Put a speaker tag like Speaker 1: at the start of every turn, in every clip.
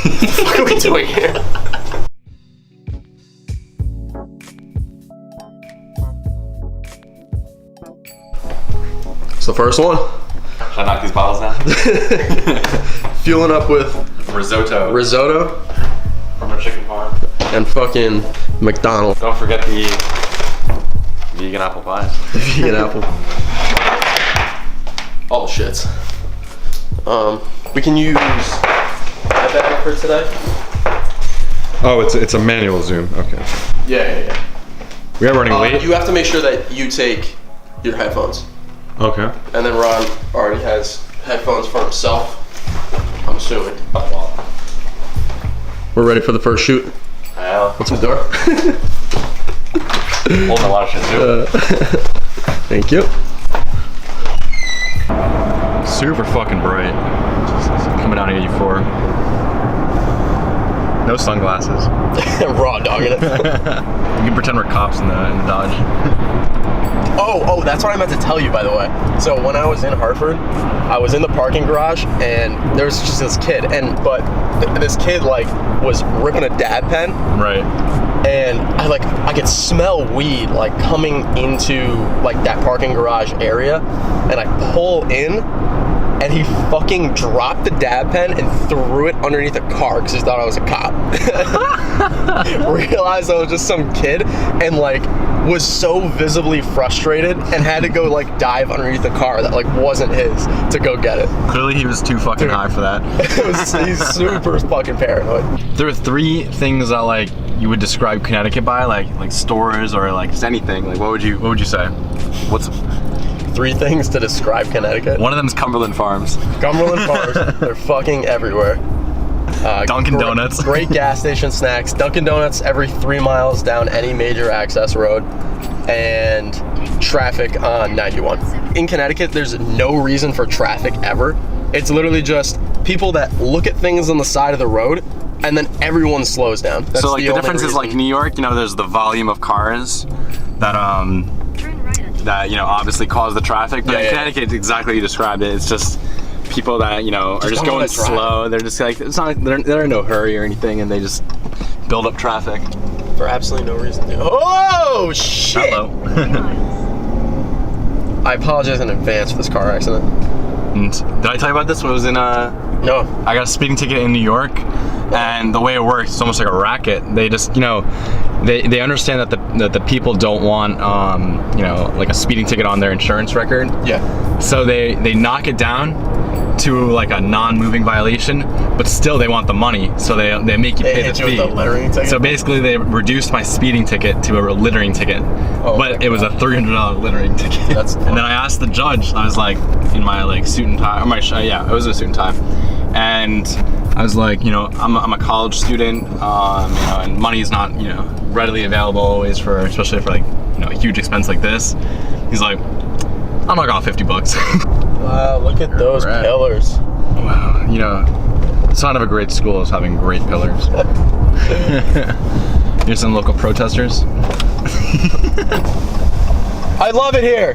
Speaker 1: What are we doing here? It's the first one.
Speaker 2: Should I knock these bottles down?
Speaker 1: Fueling up with
Speaker 2: risotto from our chicken farm.
Speaker 1: And fucking McDonald's.
Speaker 2: Don't forget the vegan apple pies.
Speaker 1: Vegan apple. All the shits. We can use that bag for today.
Speaker 3: Oh, it's a manual zoom. Okay.
Speaker 1: Yeah.
Speaker 3: We are running late.
Speaker 1: You have to make sure that you take your headphones.
Speaker 3: Okay.
Speaker 1: And then Ron already has headphones for himself. I'm assuming. We're ready for the first shoot.
Speaker 2: Yeah.
Speaker 1: What's the door?
Speaker 2: Holding a lot of shit too.
Speaker 1: Thank you.
Speaker 3: Super fucking bright. Coming down 84. No sunglasses.
Speaker 1: Raw dogging it.
Speaker 3: You can pretend we're cops in the Dodge.
Speaker 1: Oh, that's what I meant to tell you, by the way. So when I was in Hartford, I was in the parking garage, and there was just this kid, but this kid like was ripping a dab pen.
Speaker 3: Right.
Speaker 1: And I could smell weed like coming into like that parking garage area, and I pull in, and he fucking dropped the dab pen and threw it underneath a car because he thought I was a cop. Realized I was just some kid, and like was so visibly frustrated and had to go like dive underneath the car that like wasn't his to go get it.
Speaker 3: Clearly he was too fucking high for that.
Speaker 1: He's super fucking paranoid.
Speaker 3: There are 3 things that like you would describe Connecticut by, like stores or like just anything. Like what would you say?
Speaker 2: What's
Speaker 1: 3 things to describe Connecticut?
Speaker 2: one of them is Cumberland Farms.
Speaker 1: Cumberland Farms. They're fucking everywhere.
Speaker 3: Dunkin' Donuts.
Speaker 1: Great gas station snacks. Dunkin' Donuts every 3 miles down any major access road, and traffic on 91. In Connecticut, there's no reason for traffic ever. It's literally just people that look at things on the side of the road, and then everyone slows down. That's
Speaker 2: so like the difference
Speaker 1: reason.
Speaker 2: is like New York, there's the volume of cars that obviously cause the traffic, but in Connecticut, it's exactly you described it. It's just people that are just going slow. They're just like, it's not like they're in no hurry or anything, and they just build up traffic
Speaker 1: for absolutely no reason. Oh shit!
Speaker 3: Hello.
Speaker 1: I apologize in advance for this car accident.
Speaker 3: And did I tell you about this? When I was in
Speaker 1: No.
Speaker 3: I got a speeding ticket in New York, and the way it works, it's almost like a racket. They just, they understand that the people don't want, like a speeding ticket on their insurance record.
Speaker 1: Yeah.
Speaker 3: So they knock it down to like a non-moving violation, but still they want the money, so they make you pay the fee.
Speaker 1: With the littering ticket?
Speaker 3: So basically they reduced my speeding ticket to a littering ticket, but it was a $300 littering ticket. And then I asked the judge, I was like in my like suit and tie, or my it was a suit and tie, and I was like, I'm a college student, and money is not readily available always especially for like a huge expense like this. He's like, I'm not gonna $50.
Speaker 1: Wow, look at those pillars.
Speaker 3: Wow, the sign of a great school is having great pillars. Here's some local protesters.
Speaker 1: I love it here.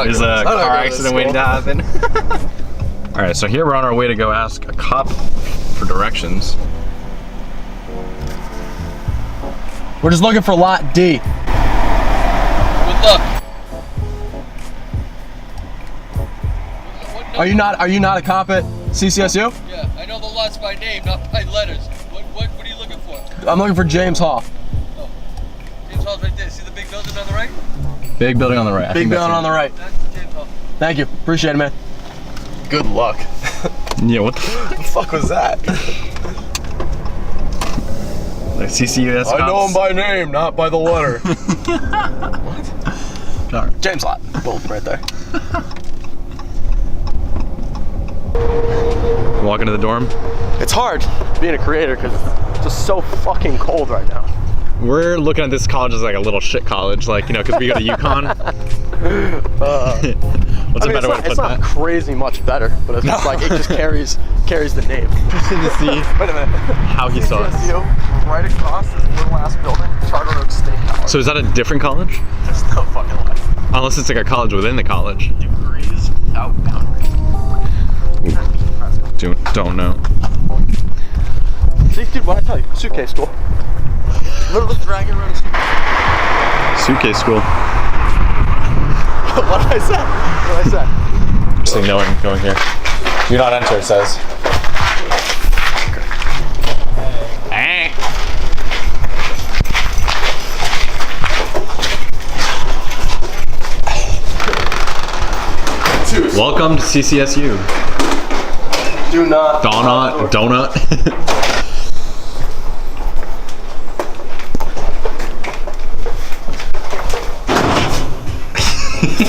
Speaker 3: There's a car accident waiting to happen. All right, so here we're on our way to go ask a cop for directions.
Speaker 1: We're just looking for lot D.
Speaker 4: Good luck.
Speaker 1: Are you not a cop at CCSU?
Speaker 4: Yeah, I know the lots by name, not by letters. What are you looking for?
Speaker 1: I'm looking for James Hall.
Speaker 4: Oh, James Hall's right there. See the big building on the right?
Speaker 3: Big building on the right.
Speaker 1: Big building on the right.
Speaker 4: That's James Hall.
Speaker 1: Thank you. Appreciate it, man. Good luck.
Speaker 3: Yeah, what the
Speaker 1: fuck was that?
Speaker 3: Like CCUS
Speaker 1: I know him by name, not by the letter.
Speaker 3: What? Sorry.
Speaker 1: James Lot. Boom, right there.
Speaker 3: Walk into the dorm.
Speaker 1: It's hard being a creator because it's just so fucking cold right now.
Speaker 3: We're looking at this college as like a little shit college, like, because we go to UConn. What's a better way to put that?
Speaker 1: It's not crazy much better, but it's just like it just carries the name.
Speaker 3: Interesting to see
Speaker 1: Wait a minute.
Speaker 3: how he saw it.
Speaker 1: Right across this little ass building, Charter Oak State College.
Speaker 3: So is that a different college?
Speaker 1: There's no fucking way.
Speaker 3: Unless it's like a college within the college.
Speaker 1: Degrees without boundaries.
Speaker 3: Don't know.
Speaker 1: See, dude, what I tell you? Suitcase school. Literally dragging around a
Speaker 3: Suitcase school.
Speaker 1: What did I say? What did I say?
Speaker 3: Just saying no one going here. You're not enter, it says. Welcome to CCSU.
Speaker 1: Do not.
Speaker 3: Donut.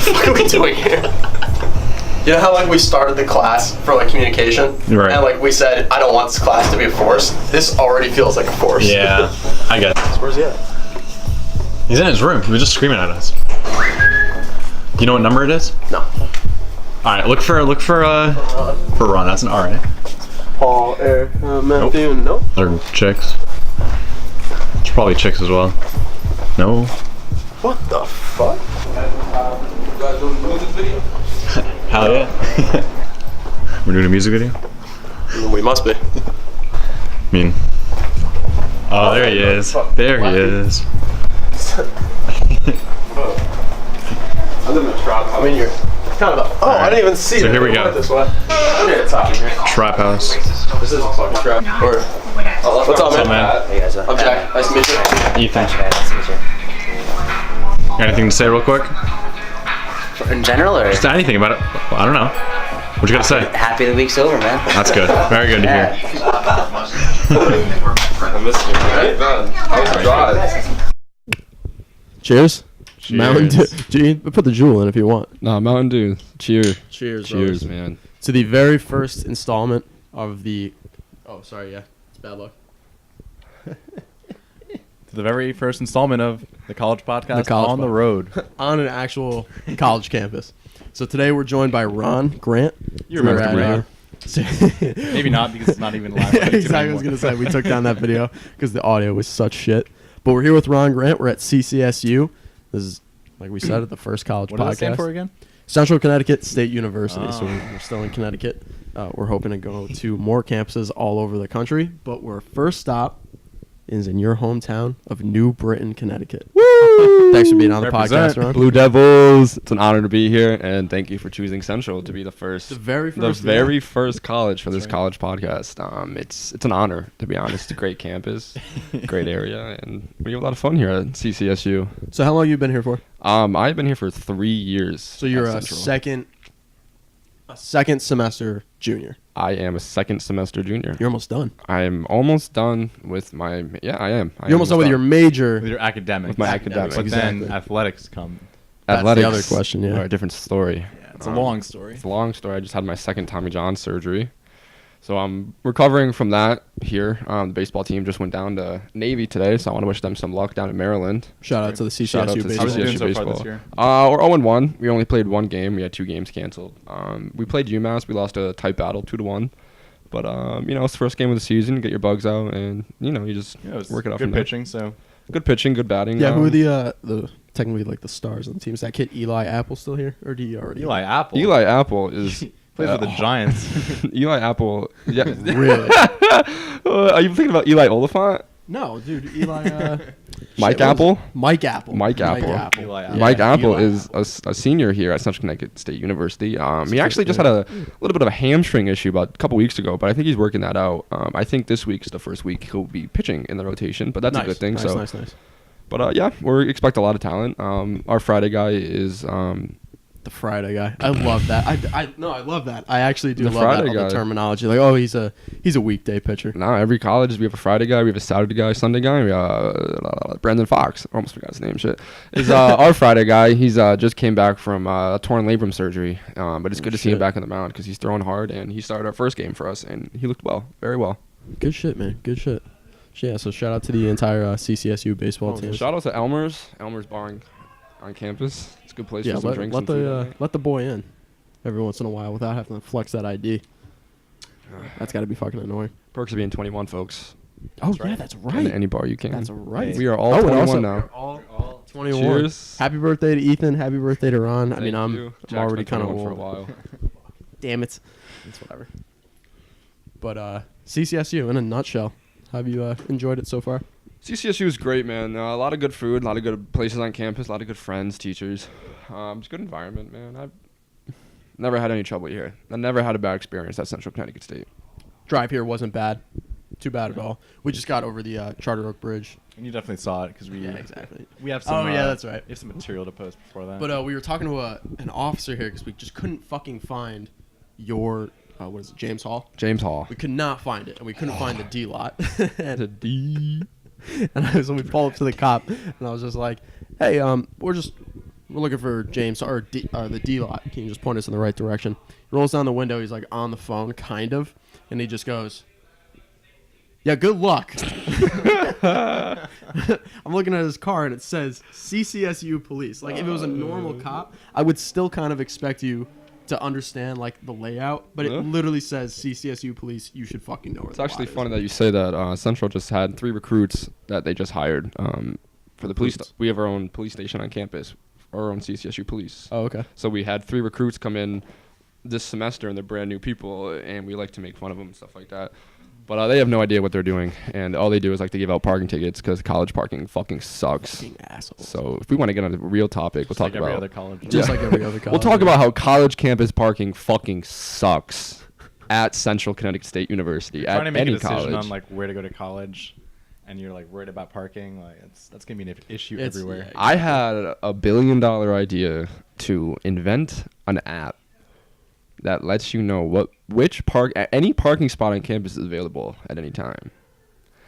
Speaker 1: What are we doing here? You know how like we started the class for like communication,
Speaker 3: right?
Speaker 1: And like we said, I don't want this class to be a force. This already feels like a force.
Speaker 3: Yeah, I get it.
Speaker 1: Where's he at?
Speaker 3: He's in his room. He was just screaming at us. Do you know what number it is?
Speaker 1: No.
Speaker 3: All right, look for Ron. That's an R, eh?
Speaker 1: Paul, Eric, Matthew. Nope.
Speaker 3: They're chicks. It's probably chicks as well. No.
Speaker 1: What the fuck?
Speaker 3: Hell yeah. We're doing a music video?
Speaker 1: We must be.
Speaker 3: I mean. Oh, there he is. There he is.
Speaker 1: I live in a trap. I mean, you're kind of a. Oh, right. I didn't even see.
Speaker 3: So here we go.
Speaker 1: This way. It's hot in here.
Speaker 3: Trap house.
Speaker 1: This is a fucking trap. Or, what's up, man?
Speaker 5: Hey guys,
Speaker 1: I'm Jack. Nice to meet you.
Speaker 3: Ethan.
Speaker 5: Nice to meet you.
Speaker 3: Got anything to say real quick?
Speaker 5: In general, or
Speaker 3: Just anything about it. I don't know. What you got to say?
Speaker 5: happy the week's over, man.
Speaker 3: That's good. Very good to hear.
Speaker 2: I missed you, right? How was the drive?
Speaker 1: Cheers.
Speaker 3: Cheers.
Speaker 1: Mountain Dew. Put the jewel in if you want.
Speaker 6: No, Mountain Dew. Cheers.
Speaker 1: Cheers.
Speaker 6: Cheers,
Speaker 1: brothers.
Speaker 6: man.
Speaker 1: To the very first installment of the. Oh, sorry. Yeah, it's bad luck.
Speaker 7: To the very first installment of the College Podcast
Speaker 1: College
Speaker 7: on the road.
Speaker 1: On an actual college campus. So today we're joined by Ron Grant.
Speaker 7: You remember
Speaker 1: We're at,
Speaker 7: Maybe not because it's not even live.
Speaker 1: Yeah, exactly. I was gonna say we took down that video because the audio was such shit. But we're here with Ron Grant. We're at CCSU. This is, like we said, at the first college
Speaker 7: What
Speaker 1: podcast.
Speaker 7: does it stand for again?
Speaker 1: Central Connecticut State University.
Speaker 7: Oh.
Speaker 1: So we're still in Connecticut. We're hoping to go to more campuses all over the country. But our first stop is in your hometown of New Britain, Connecticut. Woo! Thanks for being on the
Speaker 7: Represent.
Speaker 1: podcast, Ron.
Speaker 6: Blue Devils. It's an honor to be here, and thank you for choosing Central to be the first.
Speaker 1: The very first.
Speaker 6: First college for this college podcast. It's an honor, to be honest. It's a great campus, great area, and we have a lot of fun here at CCSU.
Speaker 1: So how long have you been here for?
Speaker 6: I've been here for 3 years.
Speaker 1: So you're
Speaker 6: at
Speaker 1: a
Speaker 6: Central.
Speaker 1: second semester junior.
Speaker 6: I am a second semester junior.
Speaker 1: You're almost done.
Speaker 6: I'm almost done with my. Yeah, I am.
Speaker 1: You're almost done with your major.
Speaker 7: With your academics.
Speaker 6: With my academics.
Speaker 7: But
Speaker 1: Exactly.
Speaker 7: then athletics come.
Speaker 1: That's the
Speaker 6: athletics.
Speaker 1: other question, yeah.
Speaker 6: Are a different story.
Speaker 7: Yeah, it's a long story.
Speaker 6: It's a long story. I just had my second Tommy John surgery. So I'm recovering from that here. The baseball team just went down to Navy today, so I want to wish them some luck down in Maryland.
Speaker 1: Shout out to the CCSU
Speaker 6: Shout out to the
Speaker 1: baseball.
Speaker 7: How's it doing
Speaker 6: CCSU
Speaker 7: so far this
Speaker 6: baseball.
Speaker 7: year?
Speaker 6: We're 0-1. We only played one game. We had 2 games canceled. We played UMass. We lost a tight battle 2-1. But it's the first game of the season. Get your bugs out, and you just
Speaker 7: Yeah, it was
Speaker 6: work it out.
Speaker 7: good
Speaker 6: from there.
Speaker 7: pitching, so
Speaker 6: Good pitching, good batting.
Speaker 1: Yeah, who are the technically like the stars on the team? Is that kid Eli Apple still here, or do you already?
Speaker 7: Eli Apple.
Speaker 6: Eli Apple is
Speaker 7: plays for the Giants.
Speaker 6: Eli Apple. Yeah.
Speaker 1: Really?
Speaker 6: Are you thinking about Eli Oliphant?
Speaker 1: No, dude. Eli.
Speaker 6: Mike Apple?
Speaker 1: Mike Apple.
Speaker 6: Mike Apple.
Speaker 7: Eli Apple.
Speaker 6: Mike
Speaker 1: Yeah,
Speaker 6: Apple
Speaker 1: Eli
Speaker 6: is a senior here at Central Connecticut State University. He actually just had a little bit of a hamstring issue about a couple weeks ago, but I think he's working that out. I think this week's the first week he'll be pitching in the rotation, but that's a good thing.
Speaker 1: Nice.
Speaker 6: But yeah, we expect a lot of talent. Our Friday guy is
Speaker 1: The Friday guy. I love that. I love that. I actually do
Speaker 6: The
Speaker 1: love
Speaker 6: Friday
Speaker 1: that all
Speaker 6: guy.
Speaker 1: the terminology. Like, oh, he's a weekday pitcher.
Speaker 6: every college we have a Friday guy, we have a Saturday guy, Sunday guy. We Brandon Fox, almost forgot his name. Shit, is our Friday guy. He's just came back from a torn labrum surgery, but it's good to see him back in the mound because he's throwing hard, and he started our first game for us, and he looked well, very well.
Speaker 1: Good shit, man. Good shit. Yeah. So shout out to the entire CCSU baseball team.
Speaker 6: Shout out to Elmer's Bar on campus. It's a good place
Speaker 1: Yeah,
Speaker 6: for some drinks.
Speaker 1: let
Speaker 6: and food.
Speaker 1: let the boy in every once in a while without having to flex that ID. That's got to be fucking annoying.
Speaker 6: Perks of being 21, folks.
Speaker 1: Oh yeah, that's
Speaker 6: In
Speaker 1: right.
Speaker 6: any bar you can.
Speaker 1: That's right.
Speaker 6: We are all
Speaker 1: and
Speaker 6: 21
Speaker 1: also-
Speaker 6: now.
Speaker 1: All 21.
Speaker 6: Cheers.
Speaker 1: Happy birthday to Ethan. Happy birthday to Ron. I
Speaker 6: Thank
Speaker 1: mean, I'm
Speaker 6: you.
Speaker 1: already
Speaker 6: Jack's
Speaker 1: kind
Speaker 6: been
Speaker 1: of
Speaker 6: 21
Speaker 1: old.
Speaker 6: for a while.
Speaker 1: Damn it. It's whatever.
Speaker 8: But CCSU in a nutshell. Have you enjoyed it so far?
Speaker 6: CCSU is great, man. A lot of good food, a lot of good places on campus, a lot of good friends, teachers. It's a good environment, man. I've never had any trouble here. I never had a bad experience at Central Connecticut State.
Speaker 8: Drive here wasn't bad. Too bad at all. We just got over the Charter Oak Bridge.
Speaker 7: And you definitely saw it because
Speaker 8: exactly.
Speaker 7: we have some.
Speaker 8: That's right.
Speaker 7: We have some material to post before that.
Speaker 8: But we were talking to an officer here because we just couldn't fucking find your what is it, James Hall?
Speaker 6: James Hall.
Speaker 8: We could not find it, and we couldn't find the D lot.
Speaker 6: The D.
Speaker 8: And so we pulled up to the cop, and I was just like, "Hey, we're looking for James or the D lot. Can you just point us in the right direction?" He rolls down the window. He's like on the phone, kind of, and he just goes, "Yeah, good luck." I'm looking at his car, and it says CCSU Police. Like, if it was a normal cop, I would still kind of expect you to understand like the layout, but it literally says CCSU Police. You should fucking know where
Speaker 6: It's actually funny that you say that. Central just had 3 recruits that they just hired for the police. We have our own police station on campus, our own CCSU Police.
Speaker 8: Oh, okay.
Speaker 6: So we had 3 recruits come in this semester, and they're brand new people, and we like to make fun of them and stuff like that. But they have no idea what they're doing, and all they do is like to give out parking tickets because college parking fucking sucks.
Speaker 8: Fucking assholes.
Speaker 6: So if we want to get on a real topic, we'll talk
Speaker 7: every
Speaker 6: about
Speaker 7: other college.
Speaker 8: Just like every other college.
Speaker 6: We'll talk about how college campus parking fucking sucks at Central Connecticut State University.
Speaker 7: Trying
Speaker 6: At
Speaker 7: to make
Speaker 6: any
Speaker 7: a decision
Speaker 6: college.
Speaker 7: on like where to go to college, and you're like worried about parking. Like that's gonna be an issue everywhere.
Speaker 6: I had a $1 billion idea to invent an app that lets you know any parking spot on campus is available at any time.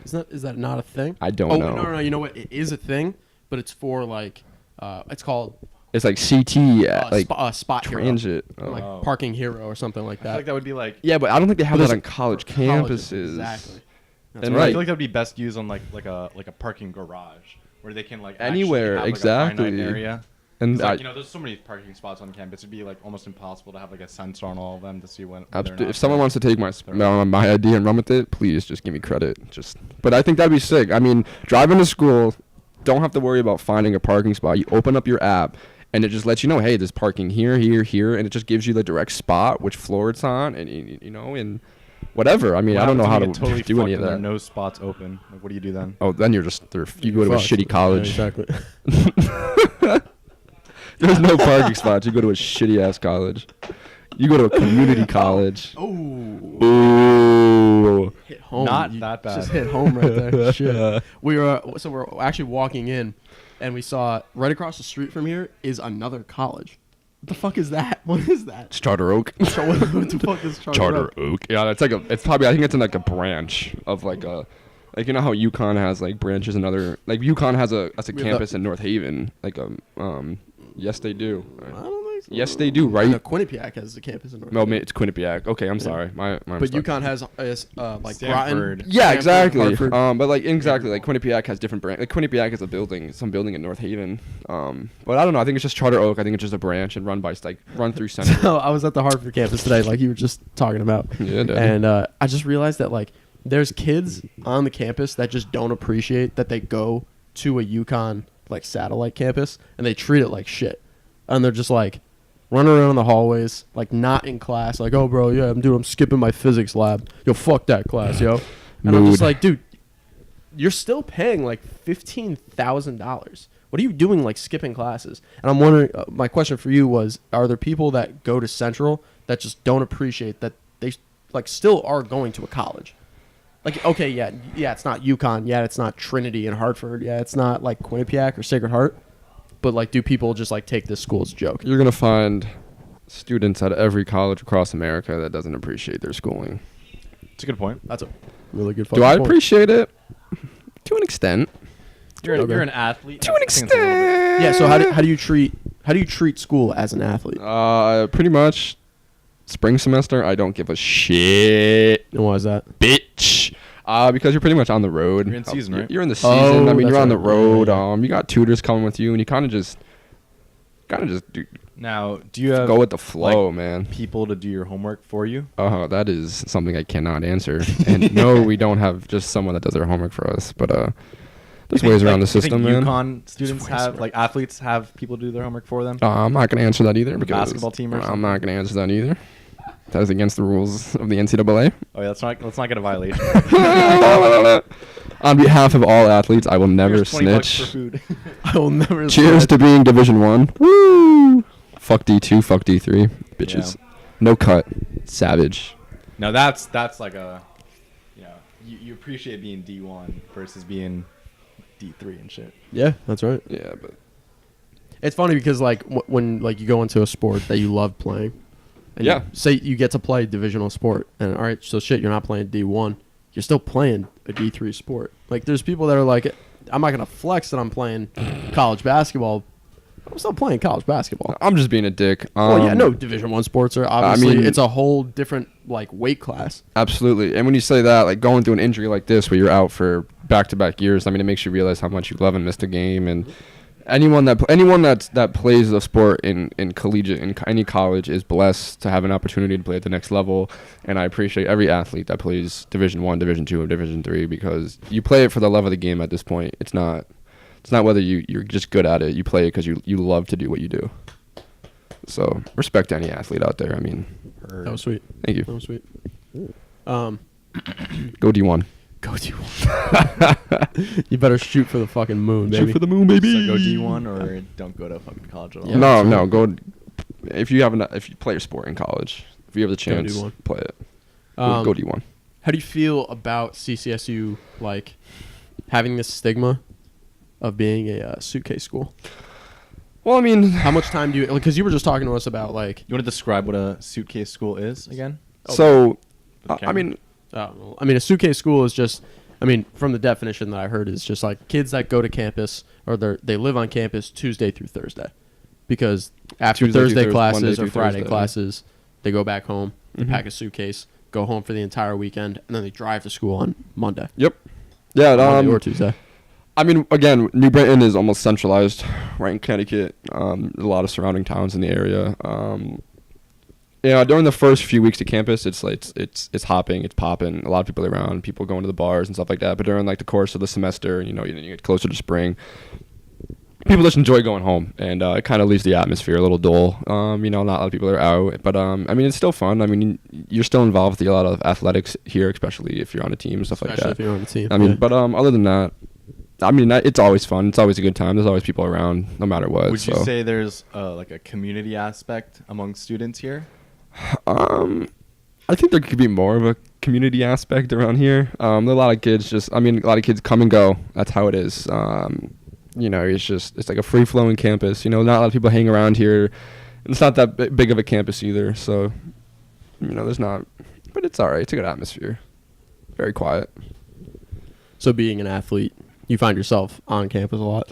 Speaker 8: Is that not a thing?
Speaker 6: I don't know.
Speaker 8: No. You know what? It is a thing, but it's for like, it's called.
Speaker 6: It's like CT, like
Speaker 8: spot
Speaker 6: transit,
Speaker 8: hero. Like Parking Hero or something like
Speaker 7: I
Speaker 8: that.
Speaker 7: feel like that would be like.
Speaker 6: Yeah, but I don't think they have that on
Speaker 8: college
Speaker 6: campuses.
Speaker 8: Exactly.
Speaker 6: And
Speaker 7: I
Speaker 6: right.
Speaker 7: feel like that would be best used on like a parking garage where they can like
Speaker 6: Anywhere,
Speaker 7: actually have,
Speaker 6: exactly.
Speaker 7: Like, a finite area.
Speaker 6: And
Speaker 7: Like, there's so many parking spots on campus. It'd be like almost impossible to have like a sensor on all of them to see when.
Speaker 6: if someone wants to take my idea and run with it, please just give me credit. But I think that'd be sick. I mean, driving to school, don't have to worry about finding a parking spot. You open up your app, and it just lets you know, hey, there's parking here, and it just gives you the direct spot, which floor it's on, and and whatever. I mean, I don't know how to
Speaker 7: totally
Speaker 6: do any of
Speaker 7: There are
Speaker 6: that.
Speaker 7: no spots open. Like, what do you do then?
Speaker 6: Oh, then you go to a shitty college.
Speaker 8: Yeah, exactly.
Speaker 6: There's no parking spots. You go to a shitty ass college. You go to a community college. Ooh.
Speaker 8: Hit home.
Speaker 7: Not that bad.
Speaker 8: Just hit home right there. Shit. We're actually walking in, and we saw right across the street from here is another college. What the fuck is that? What is that?
Speaker 6: It's Charter Oak.
Speaker 8: What the fuck is Charter Oak?
Speaker 6: Yeah, it's probably, I think it's in like a branch of like a, like, you know how UConn has like branches and other, like UConn has a campus in North Haven, like yes they do.
Speaker 8: I don't think so.
Speaker 6: Yes they do, right?
Speaker 8: No, Quinnipiac has a campus in North
Speaker 6: No,
Speaker 8: Haven.
Speaker 6: it's Quinnipiac. Okay, I'm sorry. My
Speaker 8: But
Speaker 6: mistake.
Speaker 8: UConn has like
Speaker 7: Stanford.
Speaker 8: Groton.
Speaker 6: Yeah,
Speaker 8: Stanford,
Speaker 6: exactly.
Speaker 8: Hartford.
Speaker 6: But like exactly, like Quinnipiac has different branch. Like Quinnipiac is some building in North Haven. But I don't know. I think it's just Charter Oak. I think it's just a branch and run through Central.
Speaker 8: So I was at the Hartford campus today, like you were just talking about.
Speaker 6: Yeah, Daddy.
Speaker 8: And I just realized that like there's kids on the campus that just don't appreciate that they go to a UConn like satellite campus and they treat it like shit. And they're just like running around in the hallways, like not in class, like, oh bro, yeah, I'm skipping my physics lab. Yo, fuck that class, yo. And I'm just like, dude, you're still paying like $15,000. What are you doing, like skipping classes? And I'm wondering, my question for you was, are there people that go to Central that just don't appreciate that they like still are going to a college? Like, okay, yeah, it's not UConn, yeah, it's not Trinity in Hartford, yeah, it's not like Quinnipiac or Sacred Heart, but like, do people just like take this school as a joke?
Speaker 6: You're gonna find students at every college across America that doesn't appreciate their schooling.
Speaker 7: It's a good point.
Speaker 8: That's a really good.
Speaker 6: Do I
Speaker 8: point.
Speaker 6: appreciate it? To an extent.
Speaker 7: You're an athlete.
Speaker 6: To an extent.
Speaker 8: Yeah. So how do you treat school as an athlete?
Speaker 6: Pretty much. Spring semester, I don't give a shit.
Speaker 8: And why is that?
Speaker 6: Bitch. Because you're pretty much on the road.
Speaker 7: You're in season, right?
Speaker 6: You're in the season. I mean,
Speaker 8: that's
Speaker 6: you're on the
Speaker 8: right.
Speaker 6: road.
Speaker 8: Yeah.
Speaker 6: You got tutors coming with you, and you kind of just
Speaker 7: Now, do you have
Speaker 6: go with the flow,
Speaker 7: like,
Speaker 6: man.
Speaker 7: people to do your homework for you?
Speaker 6: That is something I cannot answer. And no, we don't have just someone that does our homework for us. But there's ways around the system, man.
Speaker 7: UConn students have, like, athletes have people do their homework for them?
Speaker 6: I'm not gonna answer that either. Because
Speaker 7: basketball team or
Speaker 6: I'm not gonna answer that either. That is against the rules of the NCAA.
Speaker 7: Oh yeah, let's not get a violation.
Speaker 6: On behalf of all athletes, I will never
Speaker 7: Here's $20 for
Speaker 6: snitch.
Speaker 7: food.
Speaker 8: I will never.
Speaker 6: Cheers to being Division 1. Woo! Fuck D2, fuck D3. Bitches.
Speaker 7: Yeah.
Speaker 6: No cut. Savage.
Speaker 7: No, that's like a, you know, you appreciate being D1 versus being D3 and shit.
Speaker 8: Yeah, that's right.
Speaker 6: Yeah, but
Speaker 8: It's funny because like when like you go into a sport that you love playing, and
Speaker 6: Yeah.
Speaker 8: say you get to play divisional sport, and all right, so shit, you're not playing D1, you're still playing a D3 sport. Like there's people that are like, I'm not gonna flex that I'm playing college basketball. I'm still playing college basketball.
Speaker 6: I'm just being a dick.
Speaker 8: Well, yeah, no, Division 1 sports are obviously
Speaker 6: mean-
Speaker 8: it's a whole different like weight class.
Speaker 6: Absolutely. And when you say that, like going through an injury like this where you're out for back-to-back years, I mean, it makes you realize how much you love and miss the game. And anyone that plays the sport in collegiate, in any college, is blessed to have an opportunity to play at the next level. And I appreciate every athlete that plays Division 1, Division 2, or Division 3 because you play it for the love of the game at this point. It's not whether you're just good at it. You play it because you love to do what you do. So respect to any athlete out there. I mean,
Speaker 8: That was sweet.
Speaker 6: thank you.
Speaker 8: That was sweet.
Speaker 6: Go D1.
Speaker 8: Go D1. You better shoot for the fucking moon, baby.
Speaker 6: Shoot for the moon, baby.
Speaker 7: So go D1 or don't go to fucking college at all.
Speaker 8: Yeah.
Speaker 6: No, go. If you play your sport in college, if you have the
Speaker 8: Go
Speaker 6: chance,
Speaker 8: D1.
Speaker 6: play it.
Speaker 8: Um,
Speaker 6: Go D1.
Speaker 8: How do you feel about CCSU like having this stigma of being a suitcase school?
Speaker 6: Well, I mean,
Speaker 8: How much time do you? Because you were just talking to us about like.
Speaker 7: You want to describe what a suitcase school is again?
Speaker 6: so
Speaker 7: the
Speaker 6: I
Speaker 7: camera.
Speaker 6: mean,
Speaker 8: Well, I mean, a suitcase school is just. I mean, from the definition that I heard, is just like kids that go to campus or they live on campus Tuesday through Thursday, because after
Speaker 6: Tuesday through
Speaker 8: Thursday
Speaker 6: Monday
Speaker 8: classes
Speaker 6: through
Speaker 8: or Friday
Speaker 6: Thursday.
Speaker 8: classes, they go back home, they
Speaker 6: Mhm.
Speaker 8: pack a suitcase, go home for the entire weekend, and then they drive to school on Monday.
Speaker 6: yep, yeah.
Speaker 8: Monday or Tuesday.
Speaker 6: I mean, again, New Britain is almost centralized, right in Connecticut. There's a lot of surrounding towns in the area. During the first few weeks to campus, it's like it's hopping, it's popping. A lot of people around, people going to the bars and stuff like that. But during like the course of the semester, you get closer to spring, people just enjoy going home, and it kind of leaves the atmosphere a little dull. Not a lot of people are out, but I mean, it's still fun. I mean, you're still involved with a lot of athletics here, especially if you're on a team and stuff
Speaker 8: Especially
Speaker 6: like
Speaker 8: if
Speaker 6: that.
Speaker 8: you're on the team.
Speaker 6: I mean,
Speaker 8: yeah.
Speaker 6: but other than that, I mean, it's always fun. It's always a good time. There's always people around, no matter what.
Speaker 7: Would you
Speaker 6: so.
Speaker 7: say there's like a community aspect among students here?
Speaker 6: I think there could be more of a community aspect around here. There are a lot of kids a lot of kids come and go. That's how it is. It's like a free flowing campus. Not a lot of people hang around here. It's not that big of a campus either. So, there's not, but it's all right. It's a good atmosphere. Very quiet.
Speaker 8: So being an athlete, you find yourself on campus a lot.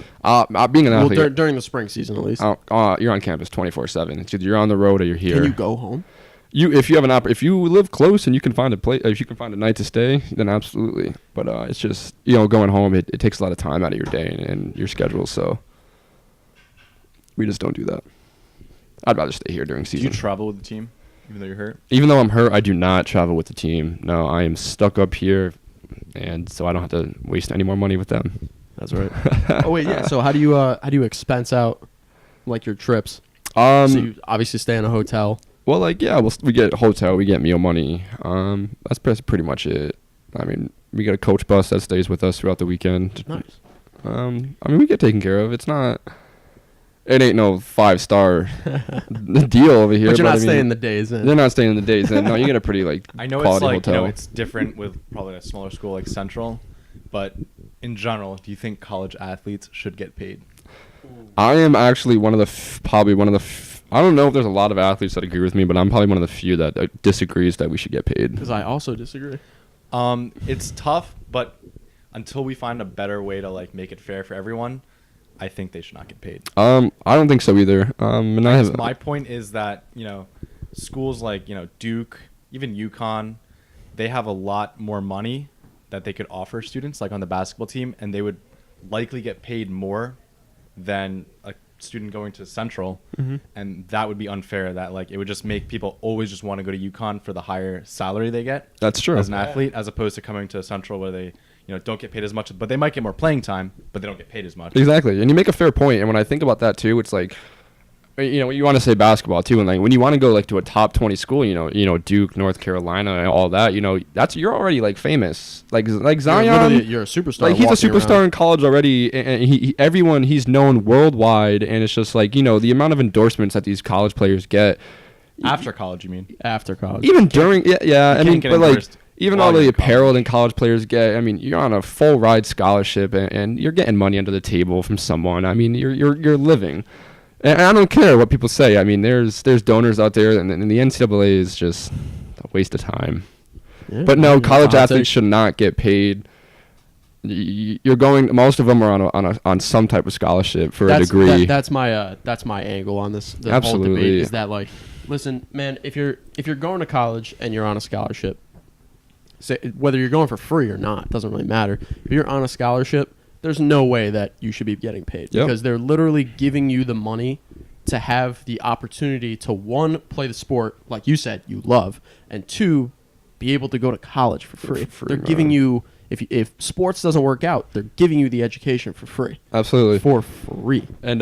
Speaker 6: Being an
Speaker 8: Well,
Speaker 6: athlete,
Speaker 8: during the spring season at least.
Speaker 6: you're on campus 24/7. It's either you're on the road or you're here.
Speaker 8: Can you go home?
Speaker 6: If you have if you live close and you can find if you can find a night to stay, then absolutely. But it's just going home. It takes a lot of time out of your day and your schedule. So we just don't do that. I'd rather stay here during
Speaker 7: Do
Speaker 6: season.
Speaker 7: you travel with the team, even though you're hurt?
Speaker 6: Even though I'm hurt, I do not travel with the team. No, I am stuck up here, and so I don't have to waste any more money with them.
Speaker 8: That's right. Oh wait, yeah. So how do you expense out like your trips? So you obviously stay in a hotel.
Speaker 6: Well, we get hotel, we get meal money. That's pretty much it. I mean, we get a coach bus that stays with us throughout the weekend.
Speaker 8: Nice.
Speaker 6: I mean, we get taken care of. It ain't no 5-star deal over here.
Speaker 8: But you're not
Speaker 6: I mean,
Speaker 8: staying the days in.
Speaker 6: They're not staying the days in. No, you get a pretty
Speaker 7: I know it's
Speaker 6: quality
Speaker 7: like
Speaker 6: hotel.
Speaker 7: it's different with probably a smaller school like Central, but in general, do you think college athletes should get paid?
Speaker 6: I am actually probably one of the. I don't know if there's a lot of athletes that agree with me, but I'm probably one of the few that disagrees that we should get paid.
Speaker 8: Because I also disagree.
Speaker 7: It's tough, but until we find a better way to like make it fair for everyone, I think they should not get paid.
Speaker 6: I don't think so either. And I have
Speaker 7: My point is that schools like Duke, even UConn, they have a lot more money that they could offer students, like on the basketball team, and they would likely get paid more than a student going to Central, and that would be unfair. That like it would just make people always just want to go to UConn for the higher salary they get.
Speaker 6: That's true.
Speaker 7: As an athlete, as opposed to coming to Central where they don't get paid as much, but they might get more playing time, but they don't get paid as much.
Speaker 6: Exactly, and you make a fair point. And when I think about that too, it's like you want to say basketball too, and like when you want to go like to a top 20 school, Duke, North Carolina, and all that, you're already like famous. Like Zion,
Speaker 8: you're a superstar.
Speaker 6: Like he's a
Speaker 8: walking
Speaker 6: superstar
Speaker 8: around.
Speaker 6: in college already, and he's known worldwide, and it's just like the amount of endorsements that these college players get.
Speaker 7: After college, you mean?
Speaker 8: After college.
Speaker 6: Even during, yeah. I mean,
Speaker 7: get
Speaker 6: but like
Speaker 7: endorsed
Speaker 6: even
Speaker 7: while
Speaker 6: all
Speaker 7: you're
Speaker 6: the
Speaker 7: in college.
Speaker 6: apparel that college players get. I mean, you're on a full ride scholarship, and you're getting money under the table from someone. I mean, you're living. And I don't care what people say. I mean, there's donors out there, and the NCAA is just a waste of time.
Speaker 8: Yeah,
Speaker 6: But no,
Speaker 8: that's a
Speaker 6: college
Speaker 8: hot
Speaker 6: athletes
Speaker 8: take.
Speaker 6: should not get paid. Most of them are on some type of scholarship for a degree.
Speaker 8: That's my angle on this. The whole
Speaker 6: Absolutely.
Speaker 8: debate is that like, listen, man, if you're going to college and you're on a scholarship, say whether you're going for free or not, doesn't really matter. If you're on a scholarship, there's no way that you should be getting paid because they're literally giving you the money to have the opportunity to, one, play the sport like you said you love, and two, be able to go to college for free. They're giving you, if sports doesn't work out, they're giving you the education for free.
Speaker 6: Absolutely.
Speaker 8: For free.
Speaker 6: And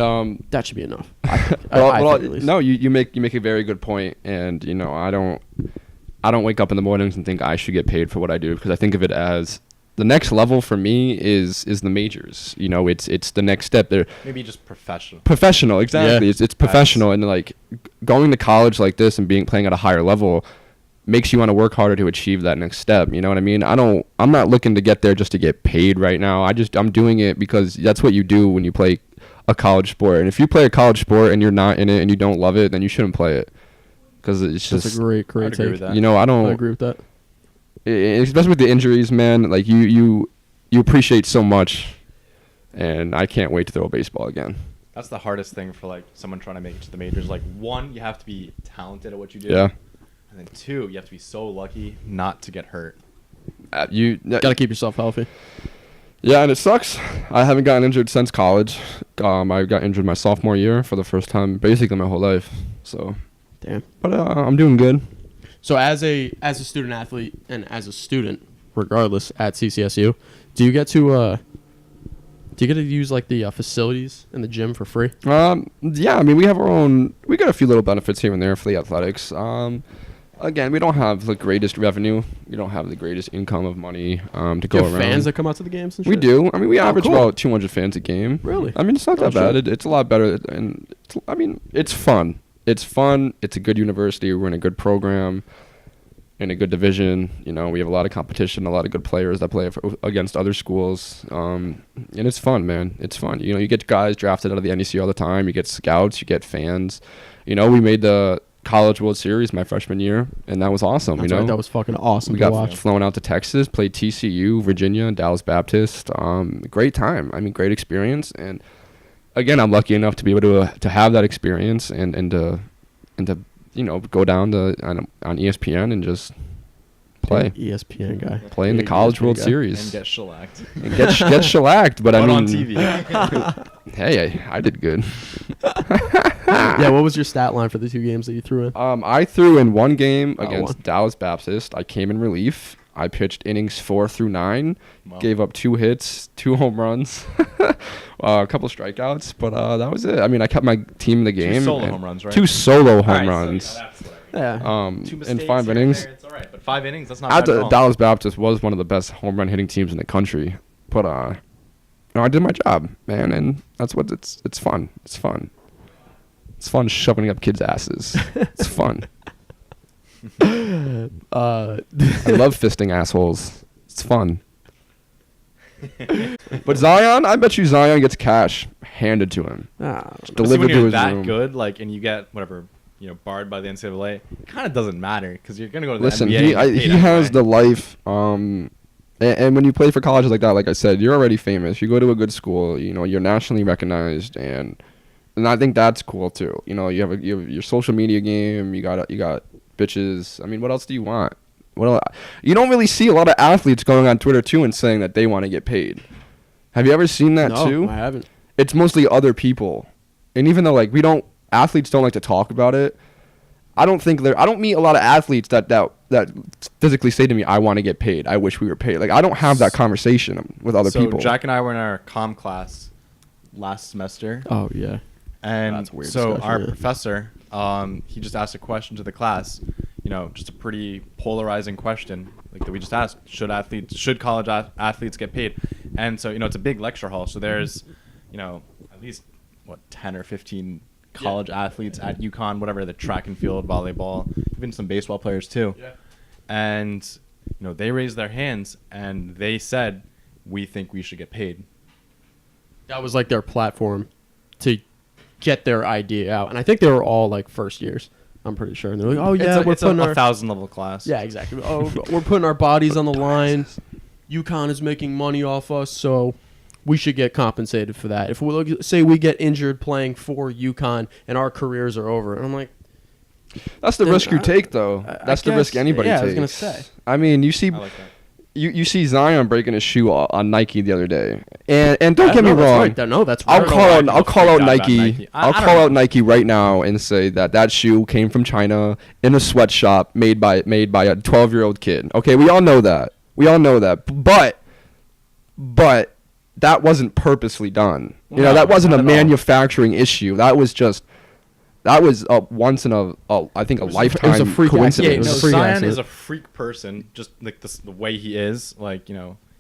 Speaker 8: that should be enough.
Speaker 6: I think at least. No, you make a very good point, and I don't wake up in the mornings and think I should get paid for what I do, because I think of it as the next level for me is the majors. It's the next step there.
Speaker 7: Maybe just professional.
Speaker 6: Professional, exactly.
Speaker 8: Yeah.
Speaker 6: It's professional, and like going to college like this and playing at a higher level makes you want to work harder to achieve that next step. You know what I mean? I'm not looking to get there just to get paid right now. I'm doing it because that's what you do when you play a college sport. And if you play a college sport and you're not in it and you don't love it, then you shouldn't play it. Because it's just,
Speaker 8: that's a great
Speaker 7: I'd agree
Speaker 8: take.
Speaker 7: with that.
Speaker 6: I
Speaker 8: agree with that.
Speaker 6: especially with the injuries, man, like you appreciate so much, and I can't wait to throw a baseball again.
Speaker 7: That's the hardest thing for like someone trying to make it to the majors. Like, one, you have to be talented at what you do.
Speaker 6: Yeah.
Speaker 7: And then two, you have to be so lucky not to get hurt.
Speaker 6: You
Speaker 8: Gotta keep yourself healthy.
Speaker 6: Yeah, and it sucks. I haven't gotten injured since college. I got injured my sophomore year for the first time, basically my whole life. So,
Speaker 8: Damn.
Speaker 6: but I'm doing good.
Speaker 8: So as a student athlete and as a student, regardless, at CCSU, do you get to use like the facilities in the gym for free?
Speaker 6: Yeah, I mean, we have our own. We got a few little benefits here and there for the athletics. Again, we don't have the greatest revenue. We don't have the greatest income of money to
Speaker 8: Do
Speaker 6: go
Speaker 8: you have
Speaker 6: around.
Speaker 8: fans that come out to the games and shit?
Speaker 6: We do. I mean, we average
Speaker 8: cool.
Speaker 6: about 200 fans a game.
Speaker 8: Really?
Speaker 6: I mean, it's not that
Speaker 8: Oh,
Speaker 6: bad.
Speaker 8: shit.
Speaker 6: It's a lot better, and it's fun. It's fun. It's a good university. We're in a good program, in a good division. We have a lot of competition, a lot of good players that play against other schools, and it's fun, man. It's fun. You get guys drafted out of the NEC all the time. You get scouts. You get fans. We made the College World Series my freshman year, and that was awesome.
Speaker 8: That's right, that was fucking awesome
Speaker 6: We
Speaker 8: to
Speaker 6: got
Speaker 8: watch.
Speaker 6: flown out to Texas, played TCU, Virginia, Dallas Baptist. Great time. I mean, great experience. And again, I'm lucky enough to be able to have that experience and to go down on ESPN and just play.
Speaker 8: ESPN guy.
Speaker 6: Play in the
Speaker 8: Yeah,
Speaker 6: College
Speaker 8: ESPN
Speaker 6: World
Speaker 8: guy.
Speaker 6: Series.
Speaker 7: And get shellacked.
Speaker 6: And get shellacked, but I
Speaker 7: But
Speaker 6: mean,
Speaker 7: on TV.
Speaker 6: hey, I did good.
Speaker 8: Yeah, what was your stat line for the two games that you threw in?
Speaker 6: I threw in one game against
Speaker 8: one.
Speaker 6: Dallas Baptist. I came in relief. I pitched innings 4 through 9,
Speaker 7: Wow.
Speaker 6: gave up 2 hits, 2 home runs, a couple strikeouts, but that was it. I mean, I kept my team in the game.
Speaker 7: solo
Speaker 6: and
Speaker 7: home runs, right?
Speaker 6: 2 solo home
Speaker 7: Alright,
Speaker 6: runs.
Speaker 7: So, yeah, that's like
Speaker 8: Yeah.
Speaker 7: two
Speaker 6: In
Speaker 7: mistakes
Speaker 6: 5
Speaker 7: here and
Speaker 6: innings.
Speaker 7: there, it's all right. But 5 innings, that's not bad at all.
Speaker 6: Dallas Baptist was one of the best home run hitting teams in the country, but I did my job, man, and that's what it's fun. It's fun. It's fun shoving up kids' asses. It's fun. I love fisting assholes. It's fun. But Zion, I bet you Zion gets cash handed to him.
Speaker 7: But see,
Speaker 6: Delivered
Speaker 7: when
Speaker 6: to
Speaker 7: you're
Speaker 6: his
Speaker 7: that
Speaker 6: room.
Speaker 7: good, like, and you get whatever, barred by the NCAA, it kind of doesn't matter because you're gonna go to the
Speaker 6: Listen,
Speaker 7: NBA.
Speaker 6: he
Speaker 7: and get paid
Speaker 6: has
Speaker 7: anyway.
Speaker 6: the life. And when you play for colleges like that, like I said, you're already famous. You go to a good school, you're nationally recognized, and I think that's cool too. You have your social media game. You got bitches. I mean, what else do you want? You don't really see a lot of athletes going on Twitter too and saying that they want to get paid. Have you ever seen that
Speaker 8: No,
Speaker 6: too?
Speaker 8: I haven't.
Speaker 6: It's mostly other people, and even though athletes don't like to talk about it. I don't meet a lot of athletes that physically say to me, I want to get paid. I wish we were paid. Like, I don't have that conversation with other people.
Speaker 7: So Jack and I were in our comm class last semester,
Speaker 8: Oh, yeah.
Speaker 7: And
Speaker 8: That's a weird
Speaker 7: so
Speaker 8: discussion,
Speaker 7: our
Speaker 8: yeah.
Speaker 7: professor, he just asked a question to the class, just a pretty polarizing question, like that we just asked: should college athletes get paid? And so it's a big lecture hall, so there's, at least 10 or 15 college athletes at UConn, whatever, the track and field, volleyball, even some baseball players too. Yeah. And they raised their hands and they said, we think we should get paid.
Speaker 8: That was like their platform to get their idea out. And I think they were all like first years, I'm pretty sure. And they're like, oh yeah,
Speaker 7: it's a 1,000 level class.
Speaker 8: Yeah, exactly. Oh, we're putting our bodies on the line. UConn is making money off us, so we should get compensated for that. If we say we get injured playing for UConn and our careers are over, and I'm like,
Speaker 6: that's the risk you take, though. That's the risk anybody takes.
Speaker 8: I was gonna say.
Speaker 6: I mean, you see,
Speaker 7: I like that.
Speaker 6: you see Zion breaking his shoe on Nike the other day, and don't get me wrong.
Speaker 8: That's right.
Speaker 6: I'll call out Nike.
Speaker 7: Nike.
Speaker 6: I'll call out Nike right now and say that shoe came from China in a sweatshop made by a 12-year-old kid. Okay, we all know that. But that wasn't purposely done. That wasn't a manufacturing issue. That was a once in a lifetime
Speaker 8: it was a freak
Speaker 6: coincidence.
Speaker 8: accident.
Speaker 7: Zion is a freak person, just like the way he is. Like,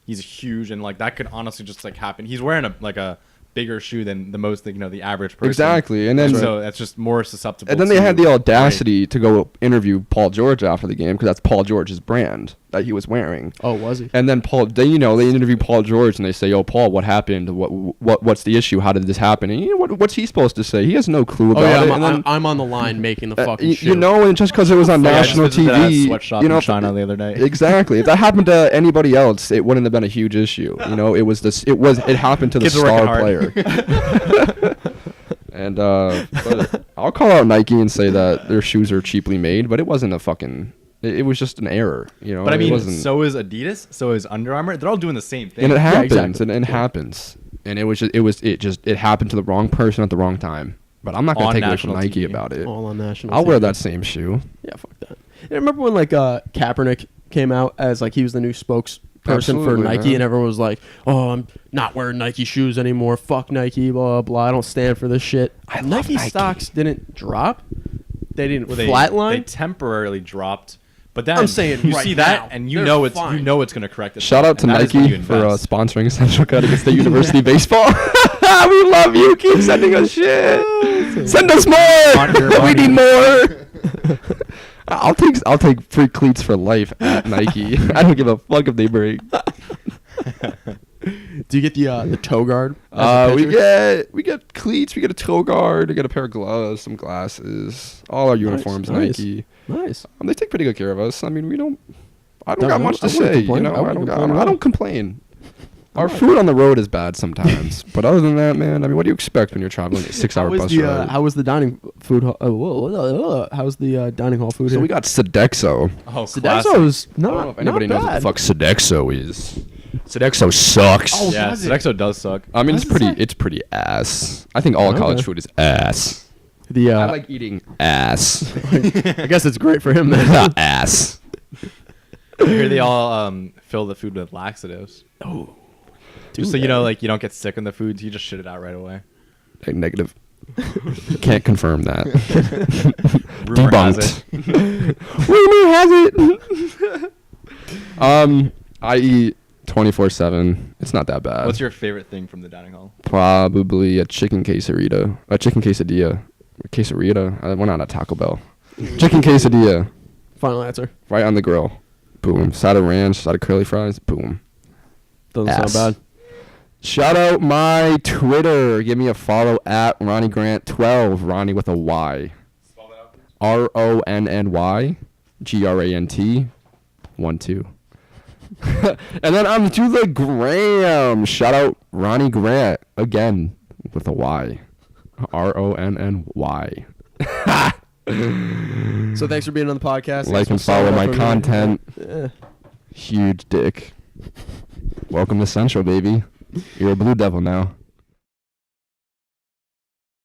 Speaker 7: he's huge, and like that could honestly just like happen. He's wearing a bigger shoe than the most, the average person.
Speaker 6: Exactly, and then
Speaker 7: so that's just more susceptible.
Speaker 6: And then they had the audacity to go interview Paul George after the game because that's Paul George's brand that he was wearing.
Speaker 8: Oh, was he?
Speaker 6: And then they interview Paul George and they say, "Yo, Paul, what happened? What's the issue? How did this happen?" And what's he supposed to say? He has no clue about it.
Speaker 8: I'm on the line making the fucking shoe.
Speaker 6: And just because it was on national TV,
Speaker 7: sweatshop in China the other day.
Speaker 6: Exactly. If that happened to anybody else, it wouldn't have been a huge issue. It happened to the star player. And but I'll call out Nike and say that their shoes are cheaply made, but it wasn't a fucking. It was just an error,
Speaker 7: But I mean, so is Adidas, so is Under Armour. They're all doing the same thing.
Speaker 6: And it happens,
Speaker 8: exactly.
Speaker 6: and it happens, and it happened to the wrong person at the wrong time. But I'm not gonna take away from Nike about it.
Speaker 8: All on national.
Speaker 6: I'll wear that same shoe.
Speaker 8: Yeah, fuck that. I remember when Kaepernick came out as he was the new spokesperson for Nike,
Speaker 6: man.
Speaker 8: and everyone was like, "Oh, I'm not wearing Nike shoes anymore. Fuck Nike, blah blah. I don't stand for this shit." Nike stocks didn't drop. They didn't flatline.
Speaker 7: They temporarily dropped. But then
Speaker 8: I'm saying
Speaker 7: you
Speaker 8: right
Speaker 7: see that,
Speaker 8: now,
Speaker 7: and
Speaker 8: they're
Speaker 7: it's
Speaker 8: fine.
Speaker 7: it's going to correct it.
Speaker 6: Shout out to Nike for sponsoring Essential Cut against the University Baseball. We love you. Keep sending us shit. Send us more. We need more. I'll take free cleats for life at Nike. I don't give a fuck if they break.
Speaker 8: Do you get the toe guard?
Speaker 6: We get cleats. We get a toe guard. We get a pair of gloves, some glasses. All our uniforms,
Speaker 8: nice.
Speaker 6: Nike.
Speaker 8: Nice.
Speaker 6: They take pretty good care of us. I mean, I don't got much to say. I don't complain. Our food on the road is bad sometimes, but other than that, man, I mean, what do you expect when you're traveling a 6-hour bus ride?
Speaker 8: How was the dining food? How's the dining hall food?
Speaker 6: So we got Sodexo.
Speaker 7: Oh,
Speaker 8: Sodexo's
Speaker 6: I don't know if anybody knows what the
Speaker 8: bad.
Speaker 6: fuck Sodexo is. Sodexo sucks.
Speaker 8: Oh,
Speaker 7: yeah,
Speaker 8: does it?
Speaker 7: Sodexo does suck.
Speaker 6: I mean, it's pretty ass. I think all college food is ass. I like eating ass.
Speaker 8: I guess it's great for him then.
Speaker 6: Ass.
Speaker 7: I hear they all fill the food with laxatives.
Speaker 8: Oh.
Speaker 7: Just so you don't get sick on the foods, you just shit it out right away.
Speaker 6: Negative. Can't confirm that.
Speaker 7: Rumor has it.
Speaker 6: Rumor has it. I eat 24/7. It's not that bad.
Speaker 7: What's your favorite thing from the dining hall?
Speaker 6: Probably a chicken quesadilla. A chicken quesadilla. Quesarito. I went on a Taco Bell. Chicken quesadilla.
Speaker 8: Final answer.
Speaker 6: Right on the grill. Boom. Side of ranch, side of curly fries. Boom.
Speaker 8: Doesn't sound bad.
Speaker 6: Shout out my Twitter. Give me a follow at Ronnie Grant 12. Ronnie with a Y.
Speaker 7: Spell that out.
Speaker 6: RONNY GRANT 12. And then on to the gram. Shout out Ronnie Grant again with a Y. RONNY.
Speaker 8: So thanks for being on the podcast.
Speaker 6: Like and follow my content. Huge dick. Welcome to Central, baby. You're a Blue Devil now.